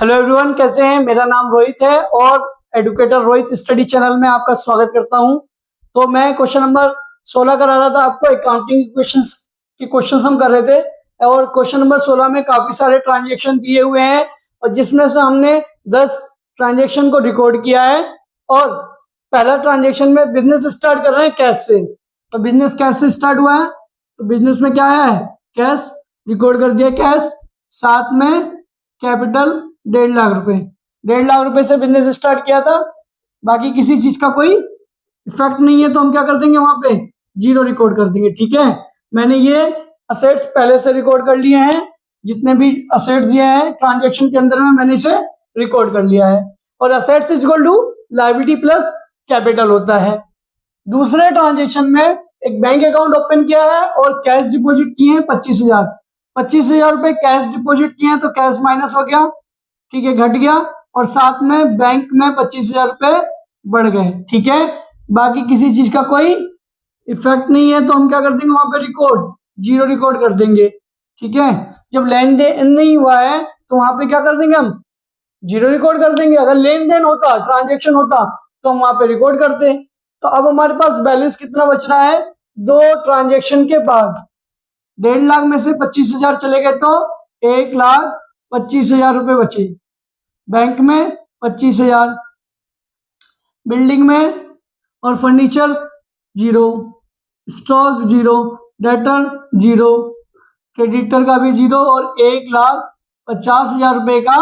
Hello everyone, कैसे हैं। मेरा नाम रोहित है और एडुकेटर रोहित स्टडी चैनल में आपका स्वागत करता हूं। तो मैं क्वेश्चन नंबर 16 करा रहा था आपको। अकाउंटिंग इक्वेशंस के क्वेश्चंस हम कर रहे थे और क्वेश्चन नंबर 16 में काफी सारे ट्रांजैक्शन दिए हुए हैं और जिसमें से हमने 10 ट्रांजैक्शन को रिकॉर्ड किया है। और पहला ट्रांजैक्शन में बिजनेस स्टार्ट कर रहे हैं कैश से। तो बिजनेस कैश से स्टार्ट हुआ है, तो बिजनेस में क्या है, कैश रिकॉर्ड कर दिया कैश, साथ में कैपिटल 1.5 लाख रुपए। 1.5 लाख रुपए से बिजनेस स्टार्ट किया था, बाकी किसी चीज का कोई इफेक्ट नहीं है तो हम क्या कर देंगे, वहां पे जीरो रिकॉर्ड कर देंगे। ठीक है, मैंने ये असेट्स पहले से रिकॉर्ड कर लिए हैं, जितने भी असेट्स दिए हैं ट्रांजैक्शन के अंदर में मैंने इसे रिकॉर्ड कर लिया है। और assets is equal to liability plus capital होता है। दूसरे ट्रांजेक्शन में एक बैंक अकाउंट ओपन किया है और कैश डिपॉजिट किए हैं 25,000 रुपए कैश डिपॉजिट किए हैं, तो कैश माइनस हो गया, ठीक है, घट गया। और साथ में बैंक में 25,000 रुपए बढ़ गए। ठीक है, बाकी किसी चीज का कोई इफेक्ट नहीं है तो हम क्या कर देंगे, वहां पे रिकॉर्ड जीरो रिकॉर्ड कर देंगे। ठीक है, जब लेन देन नहीं हुआ है तो वहां पे क्या कर देंगे, हम जीरो रिकॉर्ड कर देंगे। अगर लेन देन होता, ट्रांजेक्शन होता, तो हम वहां पे रिकॉर्ड करते। तो अब हमारे पास बैलेंस कितना बच रहा है, दो ट्रांजेक्शन के बाद 1.5 लाख में से 25,000 चले गए तो 1,25,000 रुपए बचे। बैंक में 25,000, बिल्डिंग में और furniture zero, stock zero, debtor zero, creditor का भी जीरो और 1,50,000 रुपए का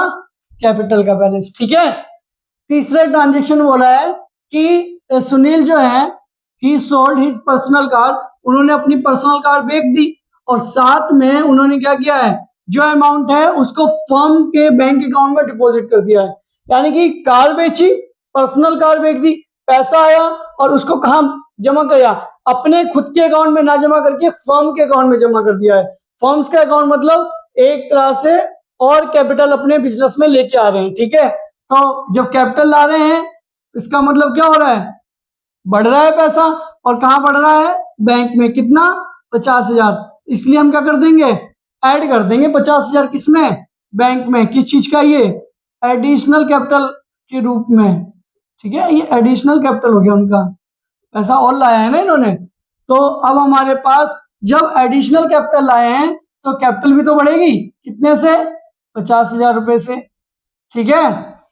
कैपिटल का बैलेंस। ठीक है, तीसरे ट्रांजेक्शन बोला है कि सुनील जो है ही सोल्ड हिज पर्सनल कार, उन्होंने अपनी पर्सनल कार बेच दी और साथ में उन्होंने क्या किया है, जो अमाउंट है उसको फर्म के बैंक अकाउंट में डिपॉजिट कर दिया है। यानी कि कार बेची, पर्सनल कार बेच दी, पैसा आया और उसको कहां जमा किया, अपने खुद के अकाउंट में ना जमा करके फर्म के अकाउंट में जमा कर दिया है। फर्म्स का अकाउंट मतलब एक तरह से और कैपिटल अपने बिजनेस में लेके आ रहे हैं। ठीक है, तो जब कैपिटल ला रहे हैं इसका मतलब क्या हो रहा है, बढ़ रहा है पैसा। और कहां बढ़ रहा है, बैंक में। कितना, 50,000। इसलिए हम क्या कर देंगे, ऐड कर देंगे 50,000 किसमें, बैंक में। किस चीज का, ये एडिशनल कैपिटल के रूप में। ठीक है, ये एडिशनल कैपिटल हो गया, उनका पैसा और लाया है ना इन्होंने। तो अब हमारे पास जब एडिशनल कैपिटल लाए हैं तो कैपिटल भी तो बढ़ेगी, कितने से, 50,000 रुपए से। ठीक है,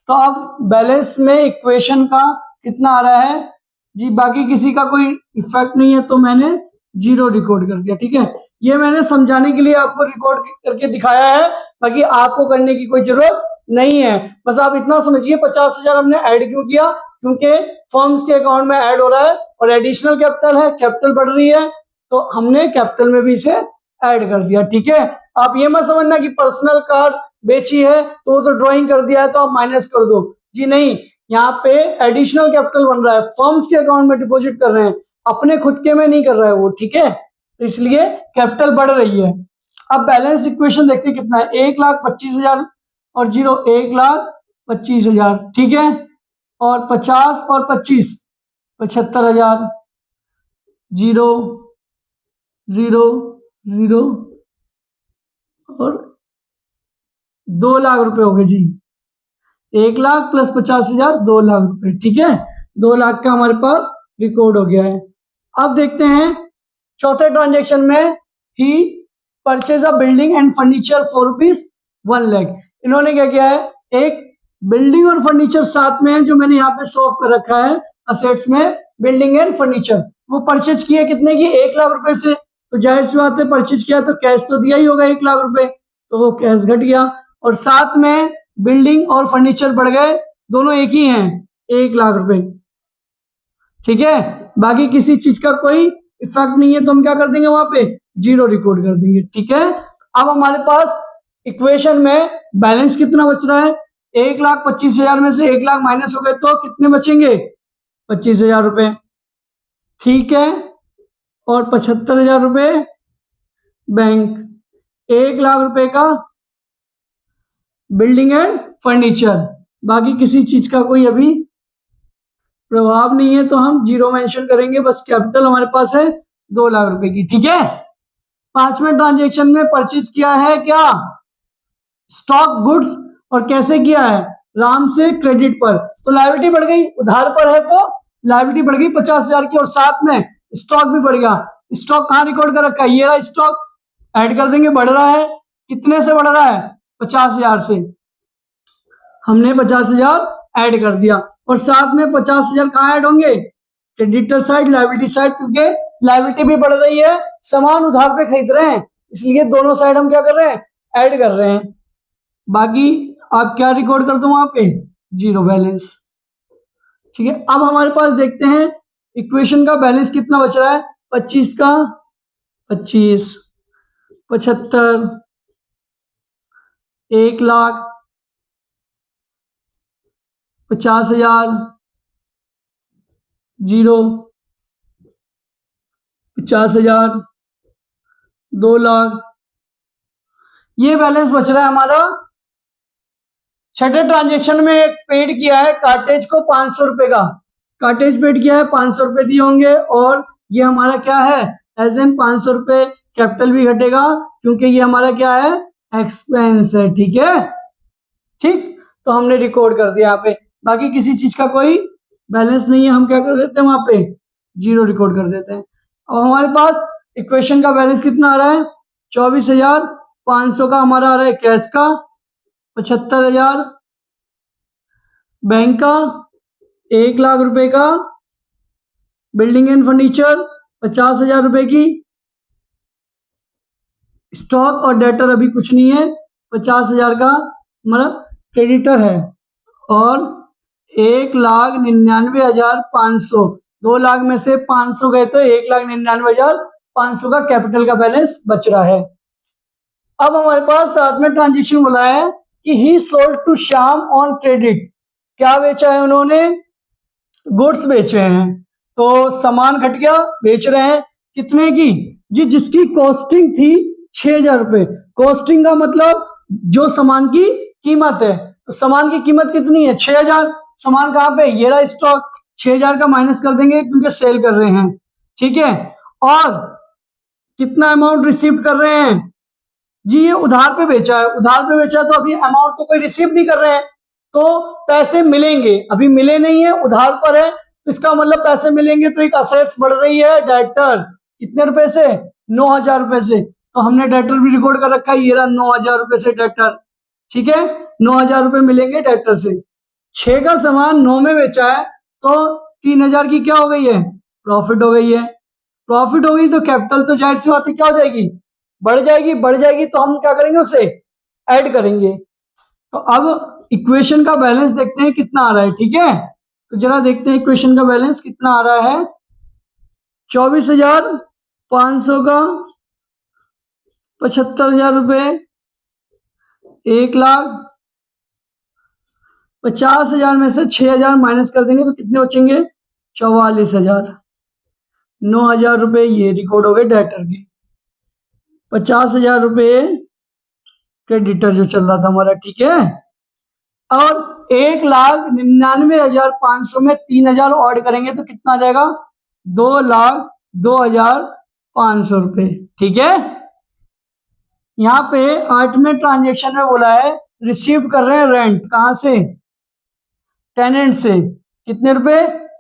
तो अब बैलेंस में इक्वेशन का कितना आ रहा है जी, बाकी किसी का कोई इफेक्ट नहीं है तो मैंने जीरो रिकॉर्ड कर दिया। ठीक है, ये मैंने समझाने के लिए आपको रिकॉर्ड करके दिखाया है, बाकी आपको करने की कोई जरूरत नहीं है। बस आप इतना समझिए 50,000 हमने ऐड क्यों किया, क्योंकि फर्म्स के अकाउंट में ऐड हो रहा है और एडिशनल कैपिटल है, कैपिटल बढ़ रही है तो हमने कैपिटल में भी इसे ऐड कर दिया। ठीक है, आप ये मत समझना कि पर्सनल कार बेची है तो वो तो ड्राइंग कर दिया है तो आप माइनस कर दो जी, नहीं। यहाँ पे एडिशनल कैपिटल बन रहा है, फर्म्स के अकाउंट में डिपॉजिट कर रहे हैं, अपने खुद के में नहीं कर रहा है वो। ठीक है, तो इसलिए कैपिटल बढ़ रही है। अब बैलेंस इक्वेशन देखते हैं कितना है, 1,25,000 और जीरो, 1,25,000। ठीक है, और 50 और 25, 75,000, जीरो जीरो जीरो और 2 लाख रुपए हो गए जी। 1 लाख प्लस 50,000, 2 लाख रुपए। ठीक है, 2 लाख का हमारे पास रिकॉर्ड हो गया है। अब देखते हैं चौथे ट्रांजेक्शन में, he purchase a building and furniture for ₹1 lakh. इन्होंने क्या किया है, एक बिल्डिंग और फर्नीचर साथ में है, जो मैंने यहाँ पे सॉल्व कर रखा है असेट्स में, बिल्डिंग एंड फर्नीचर। वो परचेज किया कितने की, 1 लाख रुपए से। तो जाहिर सी बात है, परचेज किया तो कैश तो दिया ही होगा 1 लाख रुपए, तो वो कैश घट गया। और साथ में बिल्डिंग और फर्नीचर बढ़ गए, दोनों एक ही हैं, 1 लाख रुपए। ठीक है, बाकी किसी चीज का कोई इफेक्ट नहीं है तो हम क्या कर देंगे, वहां पे जीरो रिकॉर्ड कर देंगे। ठीक है, अब हमारे पास इक्वेशन में बैलेंस कितना बच रहा है, 1,25,000 में से 1 लाख माइनस हो गए तो कितने बचेंगे, 25,000 रुपए। ठीक है, और 75,000 रुपए बैंक, 1 लाख रुपए का बिल्डिंग एंड फर्नीचर, बाकी किसी चीज का कोई अभी प्रभाव नहीं है तो हम जीरो मेंशन करेंगे। बस कैपिटल हमारे पास है 2 लाख रुपए की। ठीक है, पांचवें ट्रांजेक्शन में परचेज किया है क्या, स्टॉक गुड्स और कैसे किया है, राम से क्रेडिट पर, तो लायबिलिटी बढ़ गई, उधार पर है तो लायबिलिटी बढ़ गई 50,000 की, और साथ में स्टॉक भी बढ़ गया। स्टॉक कहाँ रिकॉर्ड कर रखा है, ये रहा स्टॉक, ऐड कर देंगे, बढ़ रहा है, कितने से बढ़ रहा है, 50,000 से, हमने 50,000 ऐड कर दिया, और साथ में 50,000 कहाँ ऐड होंगे, क्रेडिटर साइड, लायबिलिटी साइड, क्योंकि लायबिलिटी भी बढ़ रही है, सामान उधार पे खरीद रहे हैं, इसलिए दोनों साइड हम क्या कर रहे हैं, ऐड कर रहे हैं। बाकी आप क्या रिकॉर्ड कर दो वहां पे, जीरो बैलेंस। ठीक है, अब हमारे पास देखते हैं इक्वेशन का बैलेंस कितना बच रहा है, 25 का 25, 75, 1,00,000, 50,000, जीरो, 50,000, 2,00,000, ये बैलेंस बच रहा है हमारा। छठे ट्रांजेक्शन में एक पेड किया है कार्टेज को 500 रुपए का, कार्टेज पेड किया है, 500 रुपए दिए होंगे, और ये हमारा क्या है, एज एन 500 रुपए, कैपिटल भी घटेगा क्योंकि ये हमारा क्या है, एक्सपेंस है। ठीक है, ठीक, तो हमने रिकॉर्ड कर दिया यहाँ पे, बाकी किसी चीज का कोई बैलेंस नहीं है, हम क्या कर देते हैं वहां पे, जीरो रिकॉर्ड कर देते हैं। और हमारे पास इक्वेशन का बैलेंस कितना आ रहा है, 24,500 का हमारा आ रहा है कैश का, 75,000 बैंक का, 1,00,000 रुपए का बिल्डिंग एंड फर्नीचर, 50,000 रुपए की स्टॉक और डेटर अभी कुछ नहीं है, 50,000 का हमारा क्रेडिटर है, और 1,99,500, 2,00,000 में से 500 गए तो 1,99,500 का कैपिटल का बैलेंस बच रहा है। अब हमारे पास साथ में ट्रांजेक्शन बोला है कि he sold to Shyam on credit, क्या बेचा है उन्होंने, गुड्स बेचे हैं, तो सामान घट गया, बेच रहे हैं, कितने की जी, जिसकी कॉस्टिंग थी 6,000 रुपए, कॉस्टिंग का मतलब जो सामान की कीमत है, तो सामान की कीमत कितनी है, 6,000, सामान कहाँ पे, ये रहा स्टॉक, 6,000 का माइनस कर देंगे क्योंकि सेल कर रहे हैं। ठीक है, और कितना अमाउंट रिसीव कर रहे हैं जी, ये उधार पे बेचा है, उधार पे बेचा है तो अभी अमाउंट तो कोई रिसीव नहीं कर रहे हैं, तो पैसे मिलेंगे, अभी मिले नहीं है, उधार पर है, तो इसका मतलब पैसे मिलेंगे, तो एक असेट्स बढ़ रही है, डेटर कितने रुपए से, 9,000 रुपए से, तो हमने डेटर भी रिकॉर्ड कर रखा है, ये रहा 9,000 रुपए से डेटर। ठीक है, 9,000 रुपए मिलेंगे डेटर से, 6 का सामान 9 में बेचा है, तो 3,000 की क्या हो गई है, प्रॉफिट हो गई है, प्रॉफिट हो गई तो कैपिटल तो जाहिर सी बात है क्या हो जाएगी, बढ़ जाएगी, बढ़ जाएगी, तो हम क्या करेंगे, उसे ऐड करेंगे। तो अब इक्वेशन का बैलेंस देखते हैं कितना आ रहा है। ठीक है, तो जरा देखते हैं इक्वेशन का बैलेंस कितना आ रहा है, 24,500 का 75,000 रुपए, 1,50,000 में से 6,000 माइनस कर देंगे तो कितने बचेंगे, 44,000, 9,000 रुपए ये रिकॉर्ड हो गए डेटर के, 50,000 रुपए क्रेडिटर जो चल रहा था हमारा। ठीक है, और 1,99,500 में 3,000 ऐड करेंगे तो कितना आ जाएगा, 2,02,500 रुपए। ठीक है, यहाँ पे 8वें ट्रांजेक्शन में बोला है रिसीव कर रहे हैं रेंट, कहां से, टेनेंट से, कितने रुपए,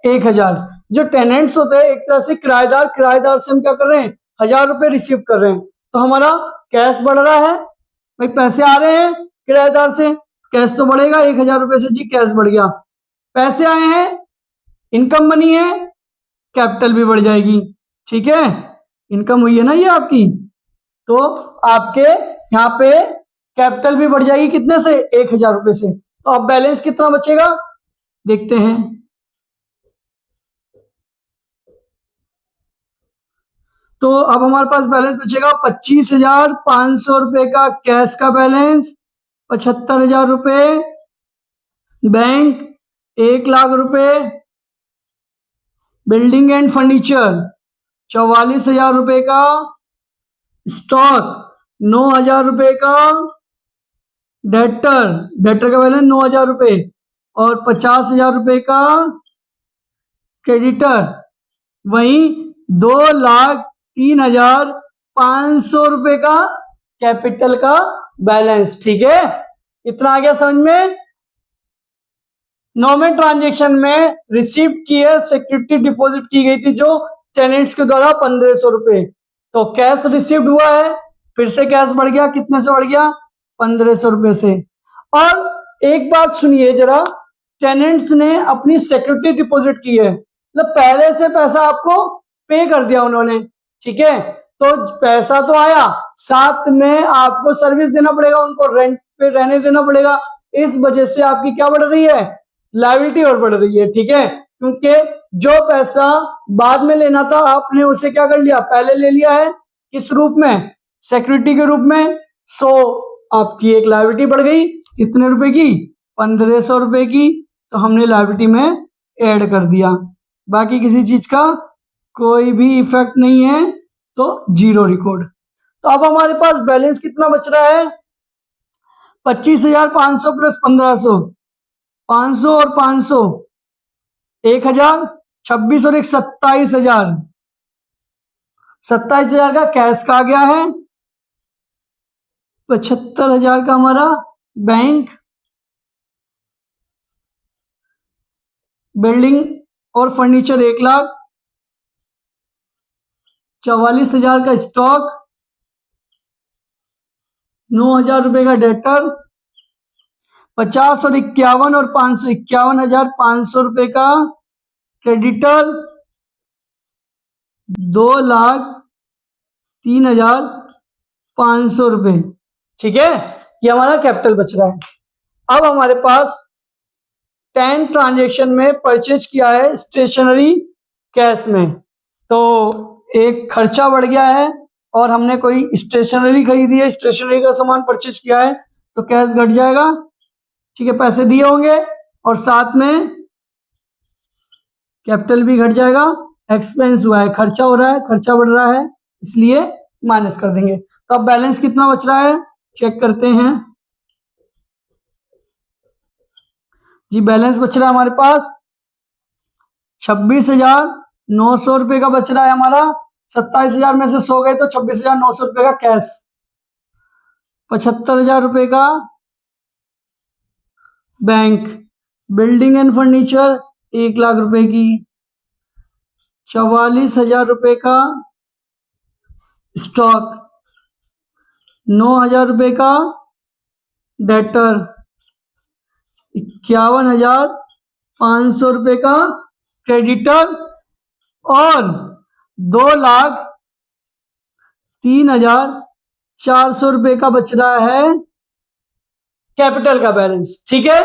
1,000, जो टेनेंट्स होते हैं एक तरह से किराएदार, किराएदार से हम क्या कर रहे हैं, 1,000 रुपए रिसीव कर रहे हैं, तो हमारा कैश बढ़ रहा है, भाई पैसे आ रहे हैं किराएदार से, कैश तो बढ़ेगा, 1,000 रुपए से जी कैश बढ़ गया, पैसे आए हैं, इनकम बनी है, कैपिटल भी बढ़ जाएगी। ठीक है, इनकम हुई है ना ये आपकी, तो आपके यहाँ पे कैपिटल भी बढ़ जाएगी, कितने से, 1,000 रुपए से, तो अब बैलेंस कितना बचेगा देखते हैं। तो अब हमारे पास बैलेंस बचेगा 25,500 रुपए का कैश का बैलेंस, 75,000 रुपए बैंक, 1,00,000 रुपए बिल्डिंग एंड फर्नीचर, 44,000 रुपए का स्टॉक, 9,000 रुपए का डेटर, डेटर का बैलेंस 9,000 रुपए, और 50,000 रुपए का क्रेडिटर, वहीं 2,03,500 रुपए का कैपिटल का बैलेंस। ठीक है, इतना आ गया समझ में। नौवें ट्रांजेक्शन में रिसीव की है सिक्योरिटी डिपॉजिट की गई थी जो टेनेंट्स के द्वारा 1500 रुपए, तो कैश रिसीव्ड हुआ है, फिर से कैश बढ़ गया, कितने से बढ़ गया 1500 रुपए से। और एक बात सुनिए जरा, टेनेंट्स ने अपनी सिक्योरिटी डिपॉजिट की है, मतलब पहले से पैसा आपको पे कर दिया उन्होंने, ठीक है, तो पैसा तो आया, साथ में आपको सर्विस देना पड़ेगा, उनको रेंट पे रहने देना पड़ेगा, इस वजह से आपकी क्या बढ़ रही है, लायबिलिटी और बढ़ रही है, ठीक है, क्योंकि जो पैसा बाद में लेना था आपने उसे क्या कर लिया, पहले ले लिया है, किस रूप में, सिक्योरिटी के रूप में, सो आपकी एक लायबिलिटी बढ़ गई, कितने रुपए की, 1500 रुपए की, तो हमने लायबिलिटी में ऐड कर दिया, बाकी किसी चीज का कोई भी इफेक्ट नहीं है, तो जीरो रिकॉर्ड। तो अब हमारे पास बैलेंस कितना बच रहा है, 25,500 प्लस 1500, 500 और 500, 1000, 26 और एक 27,000, 27,000 का कैश का आ गया है, 75,000 का हमारा बैंक, बिल्डिंग और फर्नीचर 1 लाख, 44,000 का स्टॉक, 9,000 रुपए का डेटर, 50 और 51 और 500, 51,500 रुपए का क्रेडिटर, 2,03,500 रुपए, ठीक है, ये हमारा कैपिटल बच रहा है। अब हमारे पास 10 ट्रांजेक्शन में परचेज किया है स्टेशनरी कैश में, तो एक खर्चा बढ़ गया है और हमने कोई स्टेशनरी खरीदी है, स्टेशनरी का सामान परचेज किया है, तो कैश घट जाएगा, ठीक है, पैसे दिए होंगे और साथ में कैपिटल भी घट जाएगा, एक्सपेंस हुआ है, खर्चा हो रहा है, खर्चा बढ़ रहा है, इसलिए माइनस कर देंगे। तो अब बैलेंस कितना बच रहा है चेक करते हैं जी। बैलेंस बच रहा है हमारे पास 26,900 रुपए का बच रहा है हमारा, 27,000 में से 100 गए तो 26,900 रुपए का कैश, 75,000 रुपए का bank, building and furniture 1 lakh रुपए की, 44,000 रुपए का स्टॉक, 9,000 रुपए का डेटर, 51,500 रुपए का क्रेडिटर और 2,03,400 रुपए का बच रहा है कैपिटल का बैलेंस, ठीक है।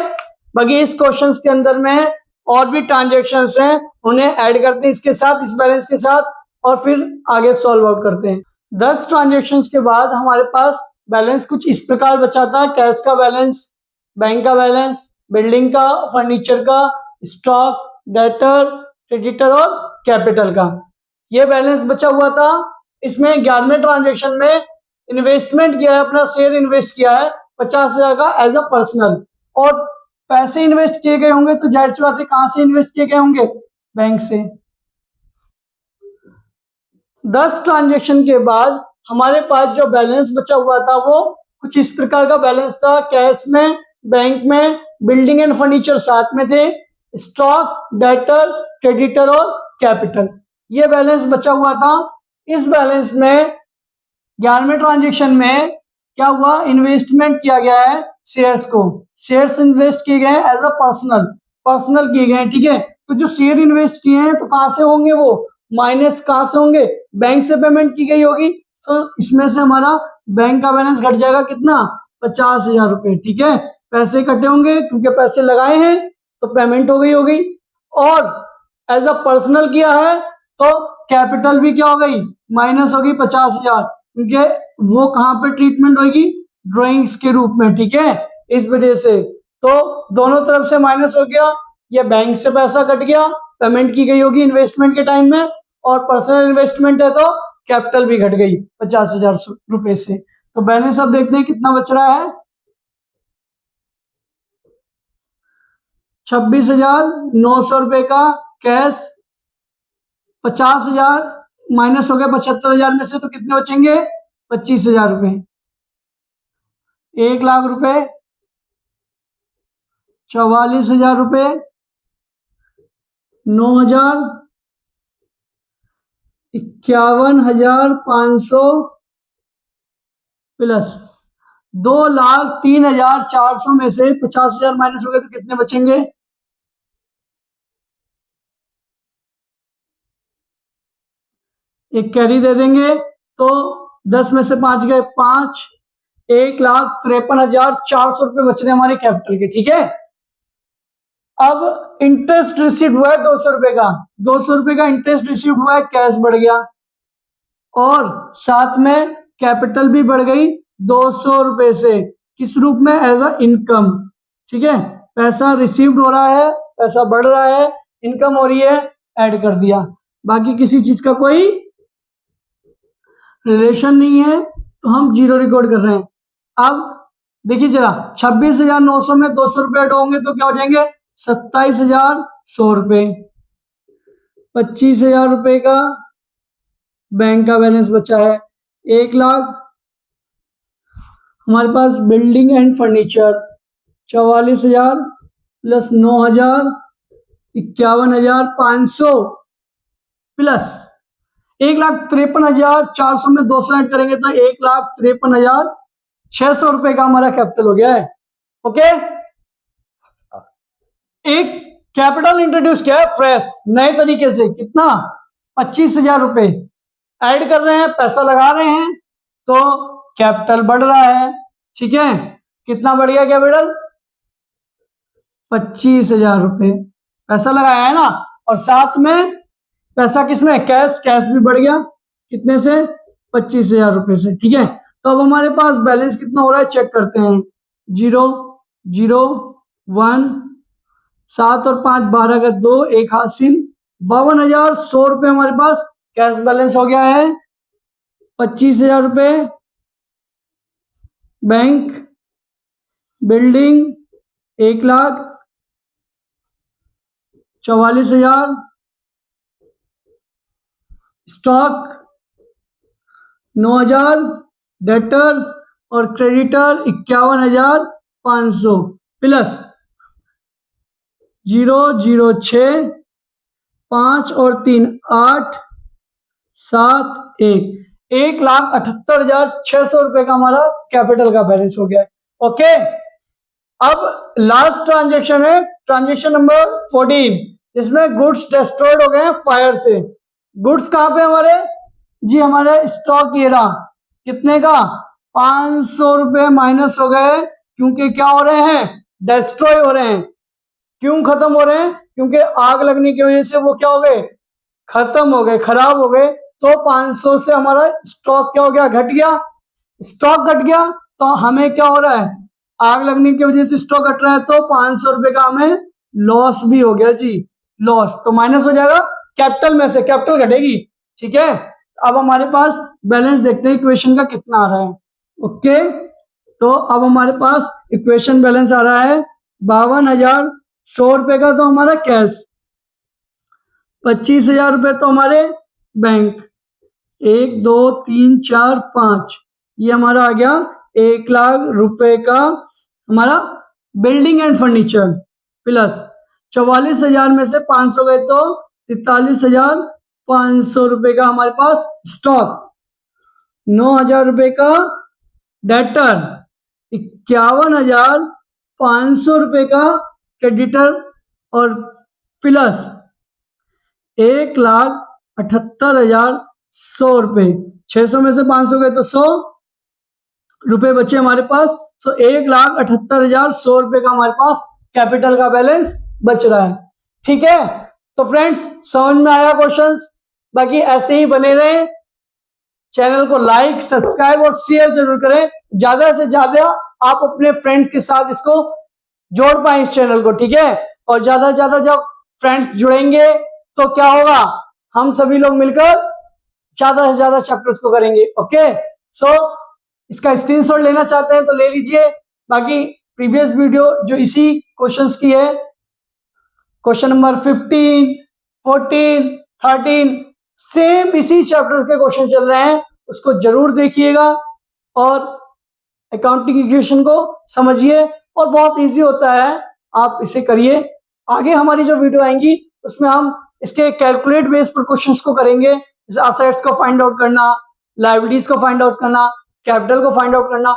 बाकी इस क्वेश्चंस के अंदर में और भी ट्रांजेक्शन्स हैं, उन्हें ऐड करते हैं इसके साथ, इस बैलेंस के साथ, और फिर आगे सॉल्व आउट करते हैं। 10 ट्रांजेक्शन्स के बाद हमारे पास बैलेंस कुछ इस प्रकार बचा था, कैश का बैलेंस, बैंक का बैलेंस, बिल्डिंग का, फर्नीचर का, स्टॉक, डेटर, क्रेडिटर और कैपिटल का, ये बैलेंस बचा हुआ था। इसमें 11वें ट्रांजेक्शन में इन्वेस्टमेंट किया है, अपना शेयर इन्वेस्ट किया है 50,000 का एज अ पर्सनल, और पैसे इन्वेस्ट किए गए होंगे तो जाहिर सी बात है कहां से इन्वेस्ट किए गए होंगे, बैंक से। 10 ट्रांजेक्शन के बाद हमारे पास जो बैलेंस बचा हुआ था वो कुछ इस प्रकार का बैलेंस था, कैश में, बैंक में, बिल्डिंग एंड फर्नीचर साथ में थे, स्टॉक, डेटर, क्रेडिटर और कैपिटल, ये बैलेंस बचा हुआ था। इस बैलेंस में 11वें ट्रांजेक्शन में क्या हुआ, इन्वेस्टमेंट किया गया है शेयर्स को, शेयर्स इन्वेस्ट किए गए हैं एज अ पर्सनल किए गए हैं, ठीक है। तो जो शेयर इन्वेस्ट किए हैं तो कहां से होंगे, वो माइनस कहां से होंगे, बैंक से पेमेंट की गई होगी, तो इसमें से हमारा बैंक का बैलेंस घट जाएगा कितना, 50,000 रुपए, ठीक है। पैसे कटे होंगे क्योंकि पैसे लगाए हैं तो पेमेंट हो गई होगी, और एज अ पर्सनल किया है तो कैपिटल भी क्या हो गई, माइनस होगी 50,000, क्योंकि वो कहां पे ट्रीटमेंट होगी, ड्राइंग्स के रूप में, ठीक है, इस वजह से। तो दोनों तरफ से माइनस हो गया, ये बैंक से पैसा कट गया, पेमेंट की गई होगी इन्वेस्टमेंट के टाइम में, और पर्सनल इन्वेस्टमेंट है तो कैपिटल भी घट गई 50,000 रुपए से। तो बैलेंस अब देखते हैं कितना बच रहा है, 26,900 रुपए का कैश, 50,000 माइनस हो गया 75,000 में से, तो कितने बचेंगे, 25,000 रुपए, 1 लाख रुपए 44,000 रुपये, 9,000, 51,500 प्लस 2,03,400 में से 50,000 माइनस हो गए तो कितने बचेंगे? एक कैरी दे देंगे तो 10 में से 5 गए 5, 1,53,400 रुपये बच रहे हमारे कैपिटल के। ठीक है, अब इंटरेस्ट रिसीव हुआ है 200 रुपए का, 200 रुपए का इंटरेस्ट रिसीव हुआ है, कैश बढ़ गया और साथ में कैपिटल भी बढ़ गई 200 रुपए से। किस रूप में? As a income. ठीक है, पैसा रिसीव्ड हो रहा है, पैसा बढ़ रहा है, इनकम हो रही है, ऐड कर दिया। बाकी किसी चीज का कोई रिलेशन नहीं है तो हम जीरो रिकॉर्ड कर रहे हैं। अब देखिए जरा, 26,900 में 200 रुपये ऐड होंगे तो क्या हो जाएंगे? 27,100 रुपये। 25,000 रुपये का बैंक का बैलेंस बचा है। 1,00,000 हमारे पास building and furniture, 44,000 plus 9,000, 51,500 plus 1,53,400 में 200 ऐड करेंगे तो 1,53,600 रुपए का हमारा कैपिटल हो गया है। ओके, एक कैपिटल इंट्रोड्यूस किया है फ्रेश, नए तरीके से। कितना? 25,000 रुपए ऐड कर रहे हैं, पैसा लगा रहे हैं तो कैपिटल बढ़ रहा है। ठीक है, कितना बढ़ गया कैपिटल? 25,000 रुपए पैसा लगाया है ना, और साथ में पैसा किसमें? कैश, कैश भी बढ़ गया। कितने से? 25,000 रुपए से। ठीक है, तो अब हमारे पास बैलेंस कितना हो रहा है चेक करते हैं। 0, 0, 1, 7 और 5 12 का 2, 1 हासिल। 52,100 रुपये हमारे पास कैश बैलेंस हो गया है। 25,000 रुपये बैंक, बिल्डिंग 1,00,000, 44,000 स्टॉक, 9,000 डेटर और क्रेडिटर 51,500 प्लस 0, 0, 6, 5 और 3 8, 7, 1, 1,78,600 रुपए का हमारा कैपिटल का बैलेंस हो गया है। ओके, अब लास्ट ट्रांजेक्शन है, ट्रांजेक्शन नंबर 14, जिसमें गुड्स डिस्ट्रॉयड हो गए हैं फायर से। गुड्स कहाँ पे हमारे? जी हमारे स्टॉक ये रहा। कितने का? 500 रुपए माइनस हो गए, क्योंकि क्या हो रहे हैं? डिस्ट्रॉय हो रहे हैं। क्यों खत्म हो रहे हैं? क्योंकि आग लगने की वजह से वो क्या हो गए? खत्म हो गए, खराब हो गए। तो 500 से हमारा स्टॉक क्या हो गया? घट गया। स्टॉक घट गया तो हमें क्या हो रहा है? आग लगने की वजह से स्टॉक घट रहा है, तो 500 रुपए का हमें लॉस भी हो गया जी, लॉस। तो माइनस हो जाएगा कैपिटल में से, कैपिटल घटेगी। ठीक है, अब हमारे पास बैलेंस देखते हैं इक्वेशन का कितना आ रहा है। ओके, तो अब हमारे पास इक्वेशन बैलेंस आ रहा है 52,100 रुपए का तो हमारा कैश, 25,000 रुपए तो हमारे बैंक, 1, 2, 3, 4, 5, ये हमारा आ गया 1,00,000 रुपए का हमारा बिल्डिंग एंड फर्नीचर, प्लस 44,000 में से 500 गए तो 43,500 रुपए का हमारे पास स्टॉक, 9,000 रुपए का डेटर, 51,500 रुपए का क्रेडिटर और प्लस 1,78,100 रुपए। 600 में से 500 गए तो 100 रुपए बचे हमारे पास। तो 1,78,100 रुपए का हमारे पास कैपिटल का बैलेंस बच रहा है। ठीक है, तो फ्रेंड्स समझ में आया क्वेश्चंस? बाकी ऐसे ही बने रहे, चैनल को लाइक, सब्सक्राइब और शेयर जरूर करें। ज्यादा से ज्यादा आप अपने फ्रेंड्स के साथ इसको जोड़ पाए इस चैनल को। ठीक है, और ज्यादा से ज्यादा जब फ्रेंड्स जुड़ेंगे तो क्या होगा? हम सभी लोग मिलकर ज्यादा से ज्यादा चैप्टर्स को करेंगे। ओके, सो इसका स्क्रीनशॉट लेना चाहते हैं तो ले लीजिए। बाकी प्रीवियस वीडियो जो इसी क्वेश्चंस की है, क्वेश्चन नंबर 15, 14, 13, सेम इसी चैप्टर्स के क्वेश्चन चल रहे हैं, उसको जरूर देखिएगा और अकाउंटिंग इक्वेशन को समझिए। और बहुत इजी होता है, आप इसे करिए। आगे हमारी जो वीडियो आएंगी उसमें हम इसके कैलकुलेट बेस पर क्वेश्चंस को करेंगे, जैसे असेट्स को फाइंड आउट करना, लायबिलिटीज को फाइंड आउट करना, कैपिटल को फाइंड आउट करना।